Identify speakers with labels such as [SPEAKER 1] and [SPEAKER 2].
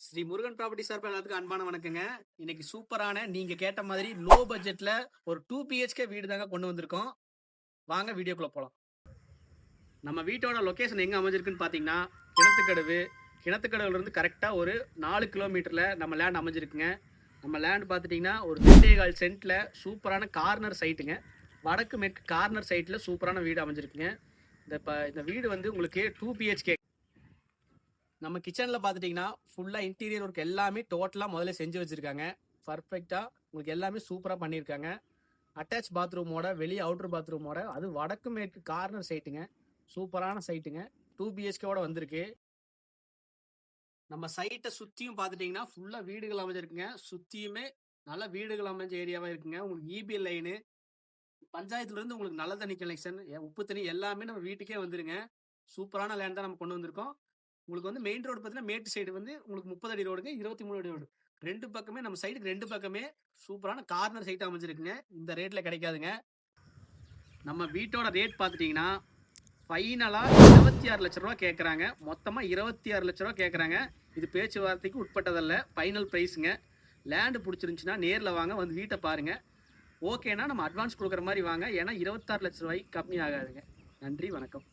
[SPEAKER 1] Sri Murugan property சார்பாக எல்லாத்துக்கும் அன்பான வணக்கங்க. இன்னைக்கு சூப்பரான நீங்க கேட்ட மாதிரி லோ பட்ஜெட்ல ஒரு 2 பிஹெச்கே வீடு தாங்க கொண்டு வந்திருக்கோம். வாங்க வீடியோக்குள்ள போலாம். நம்ம வீட்டோட லொகேஷன் எங்க அமைஞ்சிருக்குன்னு பாத்தீங்கன்னா கிணத்துக்கடவு. கிணத்துக்கடவுல இருந்து கரெக்டா ஒரு 4 கிலோமீட்டர்ல நம்ம லேண்ட் அமைஞ்சிருக்குங்க. நம்ம லேண்ட் பார்த்துட்டீங்கன்னா ஒரு 2.25 சென்ட்ல சூப்பரான கார்னர் சைட்டுங்க. வடக்கு மேற்கு கார்னர் சைட்ல சூப்பரான வீடு அமைஞ்சிருக்குங்க. இந்த வீடு வந்து உங்களுக்கு 2 பிஹெச்கே. நம்ம கிச்சனில் பார்த்துட்டிங்கன்னா ஃபுல்லாக இன்டீரியர் ஒர்க் எல்லாமே டோட்டலாக முதல்ல செஞ்சு வச்சுருக்காங்க. பர்ஃபெக்டாக உங்களுக்கு எல்லாமே சூப்பராக பண்ணியிருக்காங்க. அட்டாச் பாத்ரூமோட வெளியே அவுட்ரு பாத்ரூமோட அது வடக்கு மேற்கு கார்னர் சைட்டுங்க. சூப்பரான சைட்டுங்க. 2 பிஹெச்கேவோட வந்திருக்கு. நம்ம சைட்டை சுற்றியும் பார்த்துட்டிங்கன்னா ஃபுல்லாக வீடுகள் அமைஞ்சிருக்குங்க. சுற்றியுமே நல்ல வீடுகள் அமைஞ்ச ஏரியாவாக இருக்குங்க. உங்களுக்கு இபி லைனு பஞ்சாயத்துலேருந்து உங்களுக்கு நல்ல தண்ணி கனெக்ஷன் உப்பு தண்ணி எல்லாமே நம்ம வீட்டுக்கே வந்துருங்க. சூப்பரான லேண்ட் தான் நம்ம கொண்டு வந்திருக்கோம். உங்களுக்கு வந்து மெயின் ரோடு பார்த்தீங்கன்னா மேட்டு சைடு வந்து உங்களுக்கு 30 அடி ரோடுங்க, 23 அடி ரோடு. ரெண்டு பக்கமே நம்ம சைடுக்கு ரெண்டு பக்கமே சூப்பரான கார்னர் சைட் அமைஞ்சிருக்குங்க. இந்த ரேட்ல கிடைக்காதுங்க. நம்ம வீட்டோட ரேட் பார்த்துட்டீங்கன்னா ஃபைனலா 26 லட்ச ரூபா கேட்குறாங்க. மொத்தமா 26 லட்ச ரூபா கேட்குறாங்க. இது பேச்சுவார்த்தைக்கு உட்பட்டதல்ல, ஃபைனல் ப்ரைஸுங்க. லேண்டு பிடிச்சிருந்துச்சுன்னா நேரில் வாங்க, வந்து வீட்டை பாருங்க. ஓகேனா நம்ம அட்வான்ஸ் கொடுக்குற மாதிரி வாங்க. ஏன்னா 26 லட்ச ரூபாய்க்கு கம்மி ஆகாதுங்க. நன்றி, வணக்கம்.